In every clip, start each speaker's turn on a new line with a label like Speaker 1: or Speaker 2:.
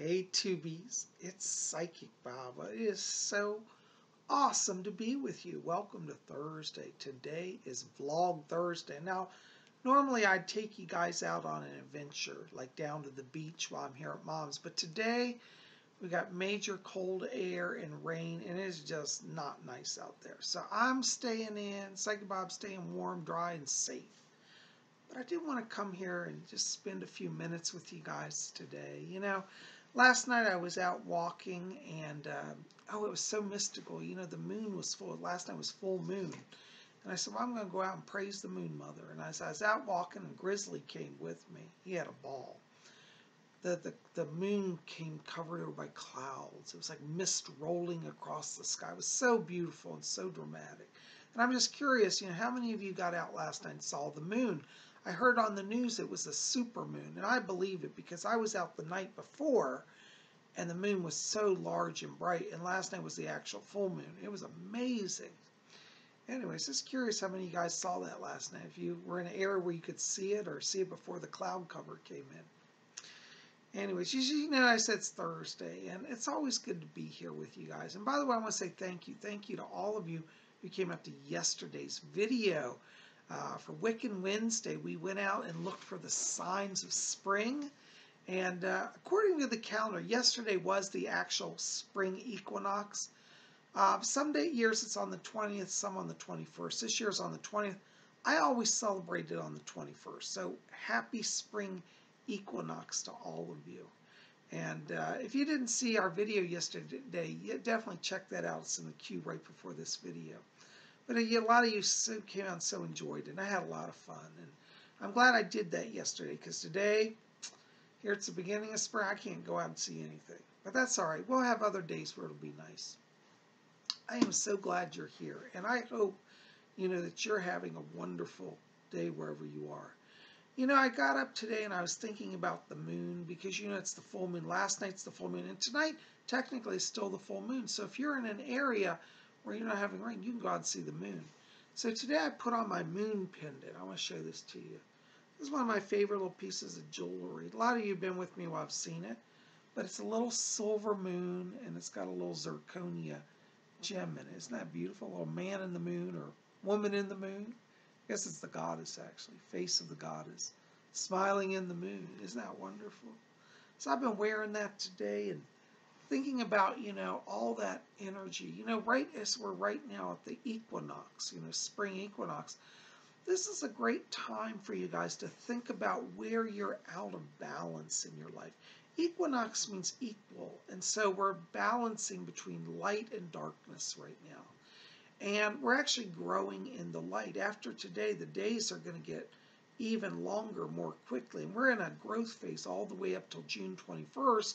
Speaker 1: Hey Tubies, it's Psychic Bob. It is so awesome to be with you. Welcome to Thursday. Today is Vlog Thursday. Now, normally I'd take you guys out on an adventure, like down to the beach while I'm here at Mom's, but today we got major cold air and rain, and it's just not nice out there. So I'm staying in, Psychic Bob's staying warm, dry, and safe. But I did want to come here and just spend a few minutes with you guys today. Last night I was out walking and, it was so mystical. The moon was full. Last night was full moon. And I said, well, I'm going to go out and praise the moon mother. And as I was out walking, and Grizzly came with me. He had a ball. The moon came covered over by clouds. It was like mist rolling across the sky. It was so beautiful and so dramatic. And I'm just curious, how many of you got out last night and saw the moon? I heard on the news it was a super moon, and I believe it because I was out the night before, and the moon was so large and bright, and last night was the actual full moon. It was amazing. Anyways, just curious how many of you guys saw that last night, if you were in an area where you could see it or see it before the cloud cover came in. Anyways, I said it's Thursday, and it's always good to be here with you guys. And by the way, I want to say thank you. Thank you to all of you who came up to yesterday's video. For Wiccan Wednesday, we went out and looked for the signs of spring. And according to the calendar, yesterday was the actual spring equinox. Some years it's on the 20th, some on the 21st. This year's on the 20th. I always celebrate it on the 21st. So happy spring equinox to all of you. And if you didn't see our video yesterday, definitely check that out. It's in the queue right before this video. But a lot of you came out and so enjoyed it, and I had a lot of fun. And I'm glad I did that yesterday, because today, here it's the beginning of spring, I can't go out and see anything. But that's all right. We'll have other days where it'll be nice. I am so glad you're here, and I hope, that you're having a wonderful day wherever you are. I got up today and I was thinking about the moon, because, it's the full moon. Last night's the full moon, and tonight, technically, is still the full moon. So if you're in an area where you're not having rain, you can go out and see the moon. So today I put on my moon pendant. I want to show this to you. This is one of my favorite little pieces of jewelry. A lot of you have been with me while I've seen it, but it's a little silver moon, and it's got a little zirconia gem in it. Isn't that beautiful? A little man in the moon, or woman in the moon. I guess it's the goddess, actually. Face of the goddess. Smiling in the moon. Isn't that wonderful? So I've been wearing that today and thinking about, all that energy. Right as we're right now at the equinox, spring equinox, this is a great time for you guys to think about where you're out of balance in your life. Equinox means equal, and so we're balancing between light and darkness right now. And we're actually growing in the light. After today, the days are going to get even longer more quickly. And we're in a growth phase all the way up till June 21st,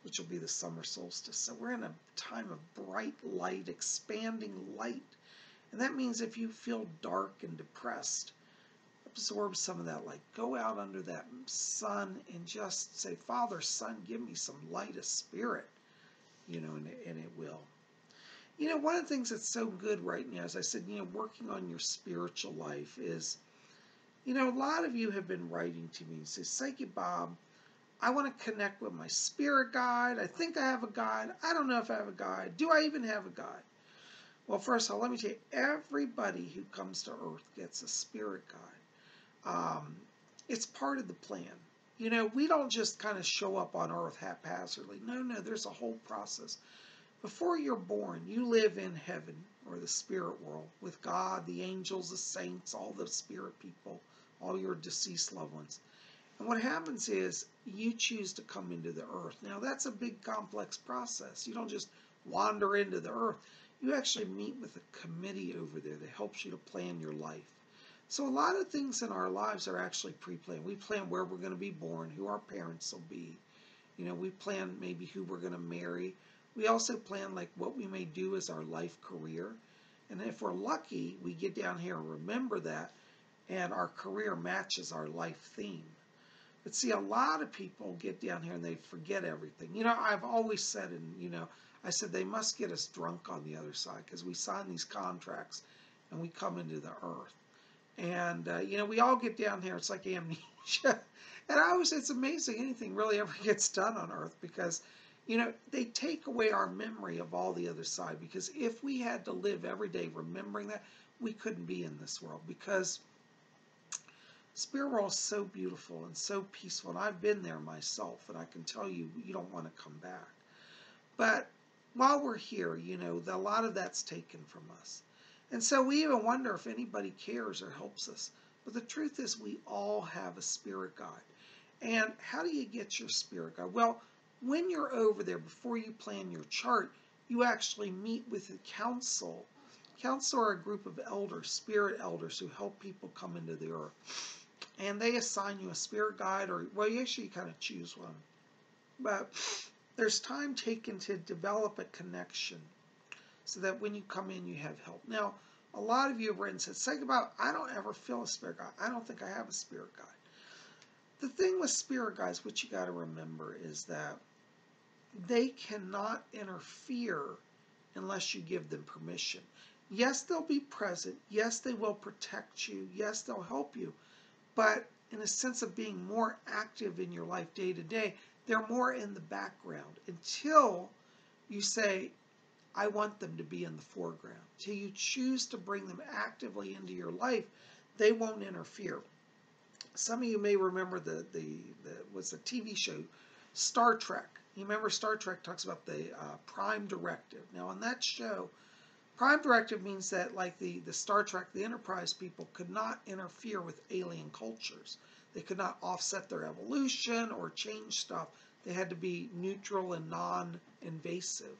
Speaker 1: which will be the summer solstice. So we're in a time of bright light, expanding light. And that means if you feel dark and depressed, absorb some of that light. Go out under that sun and just say, Father, Son, give me some light of spirit, and it will. One of the things that's so good right now, as I said, working on your spiritual life is, a lot of you have been writing to me and say, Psychic Bob, I want to connect with my spirit guide. I think I have a guide. I don't know if I have a guide. Do I even have a guide? Well, first of all, let me tell you, everybody who comes to Earth gets a spirit guide. It's part of the plan. We don't just kind of show up on Earth haphazardly. No, there's a whole process. Before you're born, you live in heaven, or the spirit world, with God, the angels, the saints, all the spirit people, all your deceased loved ones. And what happens is you choose to come into the earth. Now, that's a big, complex process. You don't just wander into the earth. You actually meet with a committee over there that helps you to plan your life. So a lot of things in our lives are actually pre-planned. We plan where we're going to be born, who our parents will be. We plan maybe who we're going to marry. We also plan like what we may do as our life career. And if we're lucky, we get down here and remember that, and our career matches our life theme. But see, a lot of people get down here and they forget everything. I've always said, I said they must get us drunk on the other side, because we sign these contracts and we come into the earth. And, we all get down here. It's like amnesia. And it's amazing anything really ever gets done on Earth because, they take away our memory of all the other side. Because if we had to live every day remembering that, we couldn't be in this world. Because spirit world is so beautiful and so peaceful. And I've been there myself, and I can tell you, you don't want to come back. But while we're here, a lot of that's taken from us. And so we even wonder if anybody cares or helps us. But the truth is we all have a spirit guide. And how do you get your spirit guide? Well, when you're over there, before you plan your chart, you actually meet with a council. Council are a group of elders, spirit elders, who help people come into the earth. And they assign you a spirit guide, or, well, you actually kind of choose one. But there's time taken to develop a connection so that when you come in, you have help. Now, a lot of you have written and said, I don't ever feel a spirit guide. I don't think I have a spirit guide. The thing with spirit guides, what you got to remember is that they cannot interfere unless you give them permission. Yes, they'll be present. Yes, they will protect you. Yes, they'll help you. But in a sense of being more active in your life day to day, they're more in the background until you say, I want them to be in the foreground. Till you choose to bring them actively into your life, they won't interfere. Some of you may remember the TV show Star Trek. You remember Star Trek talks about the Prime Directive. Now, in that show, Prime Directive means that, like the Star Trek, the Enterprise people could not interfere with alien cultures. They could not offset their evolution or change stuff. They had to be neutral and non-invasive.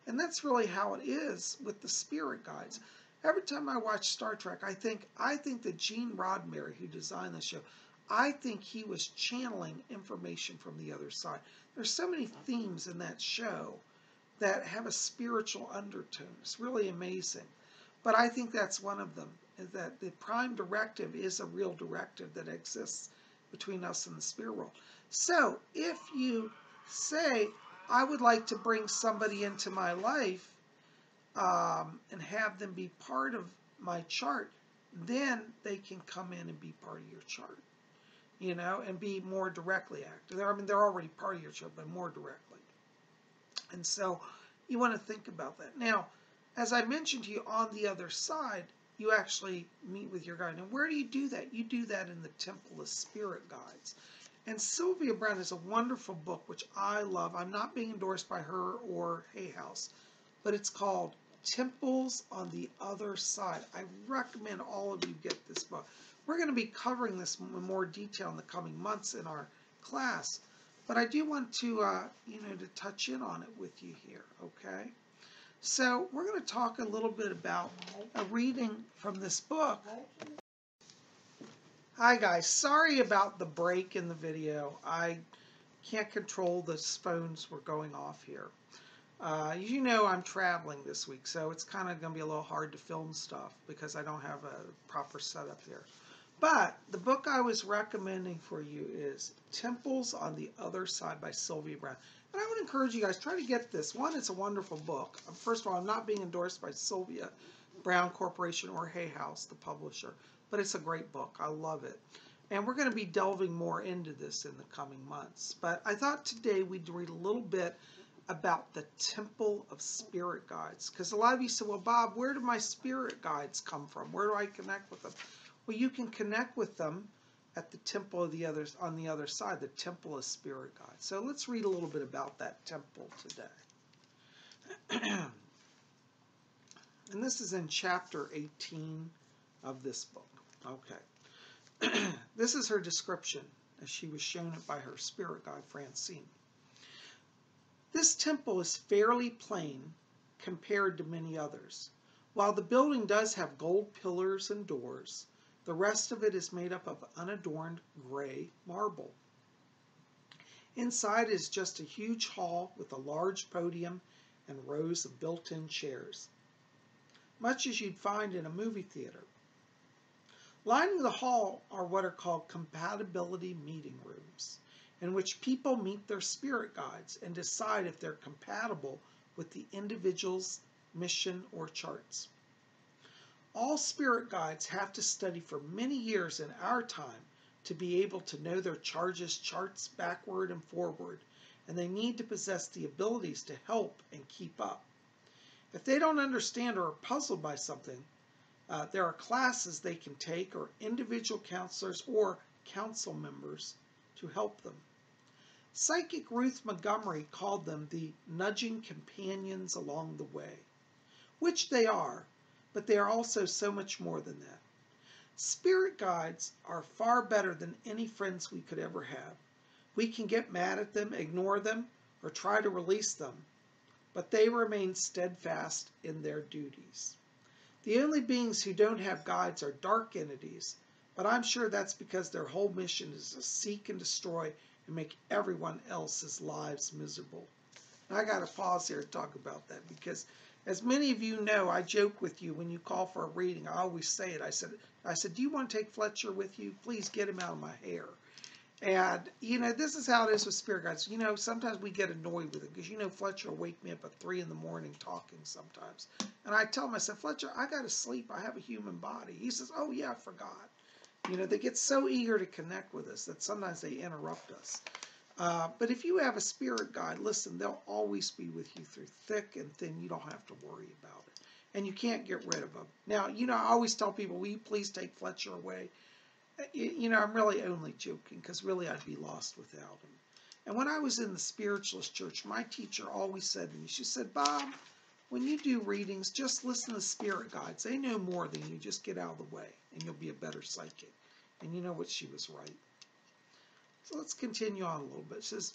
Speaker 1: And that's really how it is with the spirit guides. Every time I watch Star Trek, I think that Gene Roddenberry, who designed the show, I think he was channeling information from the other side. There's so many themes in that show that have a spiritual undertone. It's really amazing. But I think that's one of them, is that the Prime Directive is a real directive that exists between us and the spirit world. So if you say, I would like to bring somebody into my life and have them be part of my chart, then they can come in and be part of your chart, and be more directly active. They're already part of your chart, but more directly. And so you want to think about that. Now, as I mentioned to you, on the other side, you actually meet with your guide. And where do you do that? You do that in the Temple of Spirit Guides. And Sylvia Browne has a wonderful book, which I love. I'm not being endorsed by her or Hay House, but it's called Temples on the Other Side. I recommend all of you get this book. We're going to be covering this in more detail in the coming months in our class, but I do want to, to touch in on it with you here, okay? So we're going to talk a little bit about a reading from this book. Hi guys, sorry about the break in the video. I can't control the phones were going off here. You know I'm traveling this week, so it's kind of going to be a little hard to film stuff because I don't have a proper setup here. But the book I was recommending for you is Temples on the Other Side by Sylvia Browne. And I would encourage you guys, try to get this. One, it's a wonderful book. First of all, I'm not being endorsed by Sylvia Browne Corporation or Hay House, the publisher, but it's a great book. I love it. And we're going to be delving more into this in the coming months. But I thought today we'd read a little bit about the Temple of Spirit Guides. Because a lot of you said, well, Bob, where do my spirit guides come from? Where do I connect with them? Well, you can connect with them at the temple of the others on the other side, the Temple of Spirit Guides. So let's read a little bit about that temple today. And this is in chapter 18 of this book. Okay. This is her description as she was shown it by her spirit guide, Francine. This temple is fairly plain compared to many others. While the building does have gold pillars and doors, the rest of it is made up of unadorned gray marble. Inside is just a huge hall with a large podium and rows of built-in chairs, much as you'd find in a movie theater. Lining the hall are what are called Compatibility Meeting Rooms, in which people meet their spirit guides and decide if they're compatible with the individual's mission or charts. All spirit guides have to study for many years in our time to be able to know their charts backward and forward, and they need to possess the abilities to help and keep up. If they don't understand or are puzzled by something, there are classes they can take or individual counselors or council members to help them. Psychic Ruth Montgomery called them the nudging companions along the way, which they are, but they are also so much more than that. Spirit guides are far better than any friends we could ever have. We can get mad at them, ignore them, or try to release them, but they remain steadfast in their duties. The only beings who don't have guides are dark entities, but I'm sure that's because their whole mission is to seek and destroy and make everyone else's lives miserable. And I got to pause here to talk about that because, as many of you know, I joke with you when you call for a reading. I always say it. I said, do you want to take Fletcher with you? Please get him out of my hair. And, this is how it is with spirit guides. Sometimes we get annoyed with it because, Fletcher will wake me up at 3 in the morning talking sometimes. And I tell him, I said, Fletcher, I got to sleep. I have a human body. He says, oh, yeah, I forgot. They get so eager to connect with us that sometimes they interrupt us. But if you have a spirit guide, listen, they'll always be with you through thick and thin. You don't have to worry about it. And you can't get rid of them. Now, I always tell people, will you please take Fletcher away? I'm really only joking because really I'd be lost without him. And when I was in the spiritualist church, my teacher always said to me, she said, Bob, when you do readings, just listen to spirit guides. They know more than you. Just get out of the way and you'll be a better psychic. And you know what? She was right. So let's continue on a little bit. It says,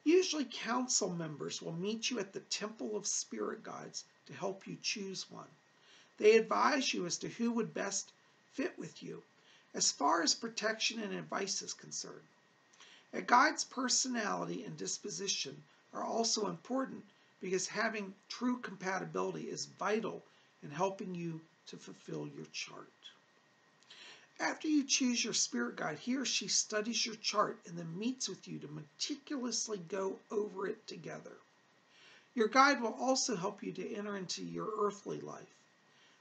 Speaker 1: usually council members will meet you at the Temple of Spirit Guides to help you choose one. They advise you as to who would best fit with you as far as protection and advice is concerned. A guide's personality and disposition are also important because having true compatibility is vital in helping you to fulfill your chart. After you choose your spirit guide, he or she studies your chart and then meets with you to meticulously go over it together. Your guide will also help you to enter into your earthly life.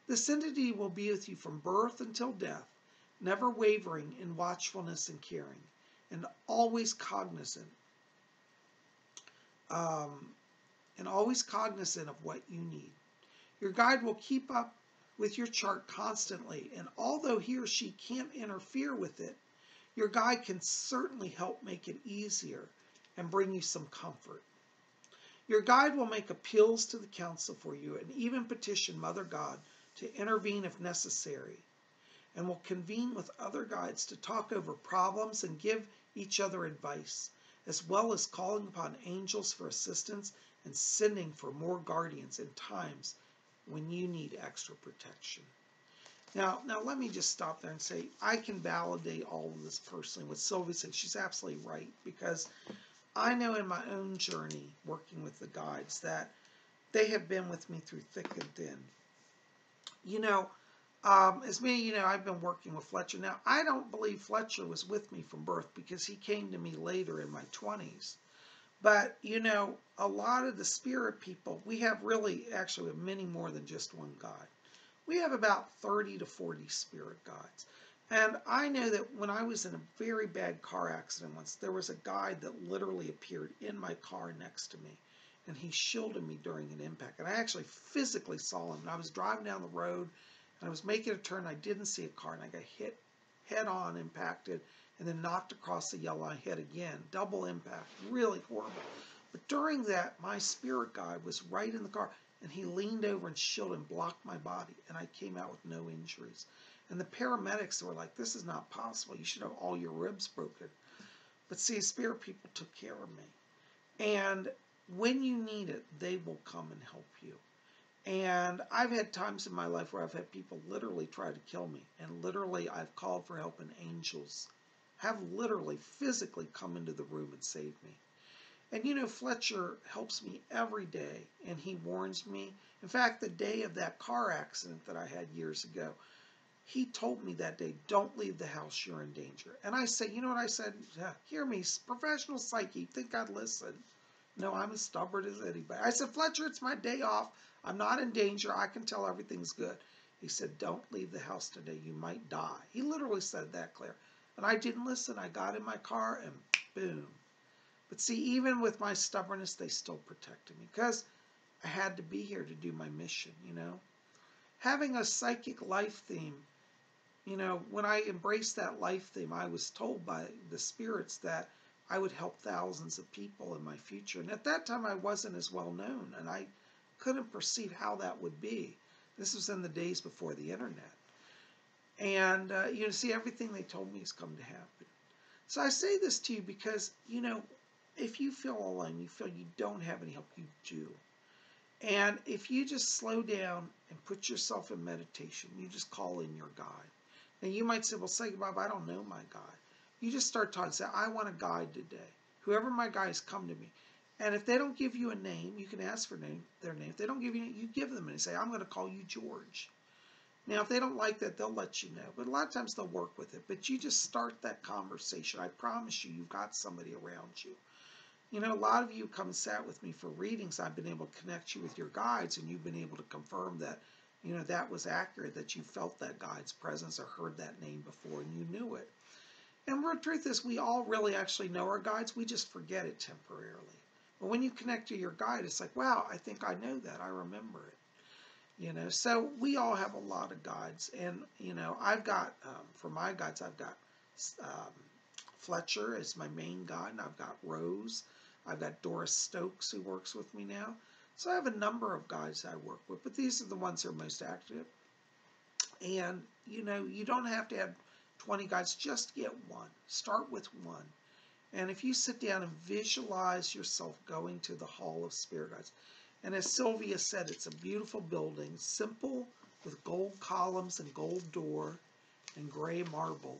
Speaker 1: This entity will be with you from birth until death, never wavering in watchfulness and caring, and always cognizant of what you need. Your guide will keep up with your chart constantly, and although he or she can't interfere with it, your guide can certainly help make it easier and bring you some comfort. Your guide will make appeals to the council for you and even petition Mother God to intervene if necessary, and will convene with other guides to talk over problems and give each other advice, as well as calling upon angels for assistance and sending for more guardians in times when you need extra protection. Now let me just stop there and say I can validate all of this personally. What Sylvia said, she's absolutely right, because I know in my own journey working with the guides that they have been with me through thick and thin. As many I've been working with Fletcher. Now, I don't believe Fletcher was with me from birth because he came to me later in my 20s. But, a lot of the spirit people, we have actually many more than just one guide. We have about 30 to 40 spirit guides. And I know that when I was in a very bad car accident once, there was a guide that literally appeared in my car next to me. And he shielded me during an impact. And I actually physically saw him. And I was driving down the road, and I was making a turn. I didn't see a car, and I got hit head-on, impacted, and then knocked across the yellow line, hit again. Double impact. Really horrible. But during that, my spirit guide was right in the car, and he leaned over and shielded and blocked my body, and I came out with no injuries. And the paramedics were like, this is not possible. You should have all your ribs broken. But see, spirit people took care of me. And when you need it, they will come and help you. And I've had times in my life where I've had people literally try to kill me. And literally I've called for help, and angels have literally physically come into the room and saved me. And Fletcher helps me every day, and he warns me. In fact, the day of that car accident that I had years ago, he told me that day, don't leave the house, you're in danger. And I said, you know what I said? Hear me, professional psyche, think I'd listen. No, I'm as stubborn as anybody. I said, Fletcher, it's my day off. I'm not in danger. I can tell everything's good. He said, don't leave the house today. You might die. He literally said that, Claire. And I didn't listen. I got in my car and boom. But see, even with my stubbornness, they still protected me because I had to be here to do my mission, you know. Having a psychic life theme, you know, when I embraced that life theme, I was told by the spirits that I would help thousands of people in my future. And at that time, I wasn't as well known, and I couldn't perceive how that would be. This was in the days before the internet. And, you know, see, everything they told me has come to happen. So I say this to you because, you know, if you feel alone, you feel you don't have any help, you do. And if you just slow down and put yourself in meditation, you just call in your guide. And you might say, well, say, Bob, I don't know my guide. You just start talking, say, I want a guide today. Whoever my guides, come to me. And if they don't give you a name, you can ask for their name. If they don't give you a name, you give them and say, I'm going to call you George. Now, if they don't like that, they'll let you know. But a lot of times they'll work with it. But you just start that conversation. I promise you, you've got somebody around you. You know, a lot of you come and sat with me for readings. I've been able to connect you with your guides, and you've been able to confirm that, you know, that was accurate, that you felt that guide's presence or heard that name before and you knew it. And the truth is, we all really actually know our guides. We just forget it temporarily. But when you connect to your guide, it's like, wow, I think I know that. I remember it. You know, so we all have a lot of guides. And, you know, I've got, for my guides, I've got Fletcher as my main guide, and I've got Rose. I've got Doris Stokes who works with me now. So I have a number of guides I work with, but these are the ones that are most active. And, you know, you don't have to have 20 guides, just get one. Start with one. And if you sit down and visualize yourself going to the Hall of Spirit Guides, and as Sylvia said, it's a beautiful building, simple, with gold columns and gold door and gray marble.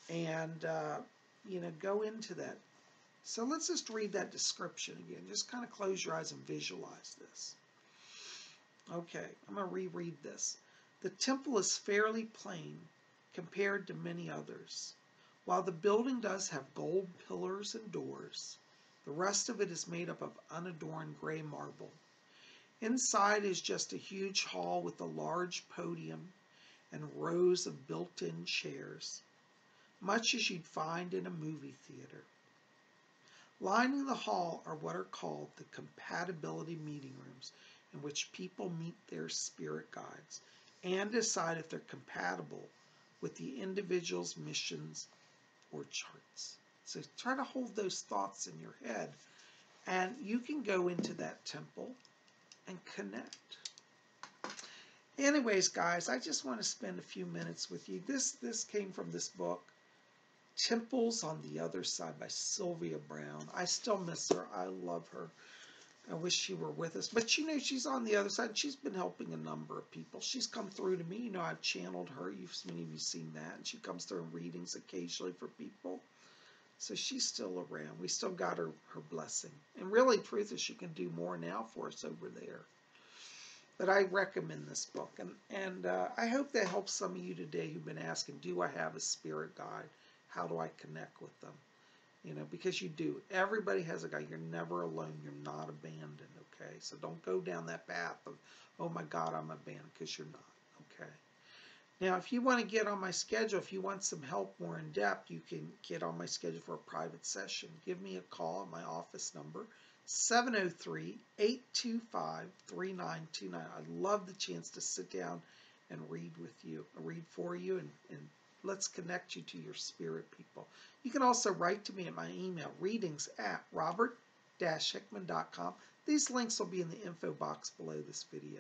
Speaker 1: And, you know, go into that. So let's just read that description again. Just kind of close your eyes and visualize this. Okay, I'm going to reread this. The temple is fairly plain compared to many others. While the building does have gold pillars and doors, the rest of it is made up of unadorned gray marble. Inside is just a huge hall with a large podium and rows of built-in chairs, much as you'd find in a movie theater. Lining the hall are what are called the Compatibility Meeting Rooms, in which people meet their spirit guides and decide if they're compatible with the individual's missions or charts. So try to hold those thoughts in your head, and you can go into that temple and connect. Anyways, guys, I just want to spend a few minutes with you. This came from this book, Temples on the Other Side by Sylvia Browne. I still miss her. I love her. I wish she were with us. But, you know, she's on the other side. She's been helping a number of people. She's come through to me. You know, I've channeled her. Many of you seen that. And she comes through in readings occasionally for people. So she's still around. We still got her blessing. And really, truth is, she can do more now for us over there. But I recommend this book. And I hope that helps some of you today who've been asking, do I have a spirit guide? How do I connect with them? You know, because you do. Everybody has a guide. You're never alone. You're not abandoned, okay? So don't go down that path of, oh my God, I'm abandoned, because you're not, okay? Now, if you want to get on my schedule, if you want some help more in depth, you can get on my schedule for a private session. Give me a call at my office number, 703-825-3929. I'd love the chance to sit down and read for you, and let's connect you to your spirit people. You can also write to me at my email, readings@robert-hickman.com. These links will be in the info box below this video.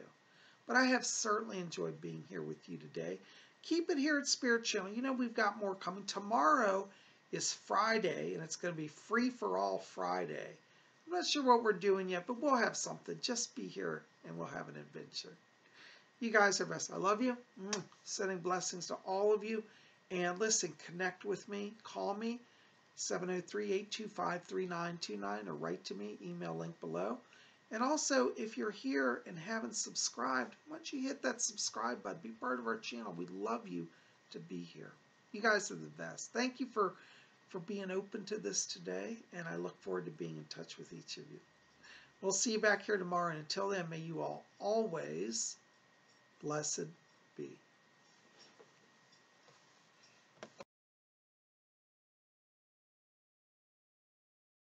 Speaker 1: But I have certainly enjoyed being here with you today. Keep it here at Spirit Channel. You know, we've got more coming. Tomorrow is Friday, and it's going to be Free for All Friday. I'm not sure what we're doing yet, but we'll have something. Just be here, and we'll have an adventure. You guys are best. I love you. Sending blessings to all of you. And listen, connect with me. Call me, 703-825-3929, or write to me. Email link below. And also, if you're here and haven't subscribed, why don't you hit that subscribe button? Be part of our channel. We'd love you to be here. You guys are the best. Thank you for being open to this today, and I look forward to being in touch with each of you. We'll see you back here tomorrow, and until then, may you all always blessed be.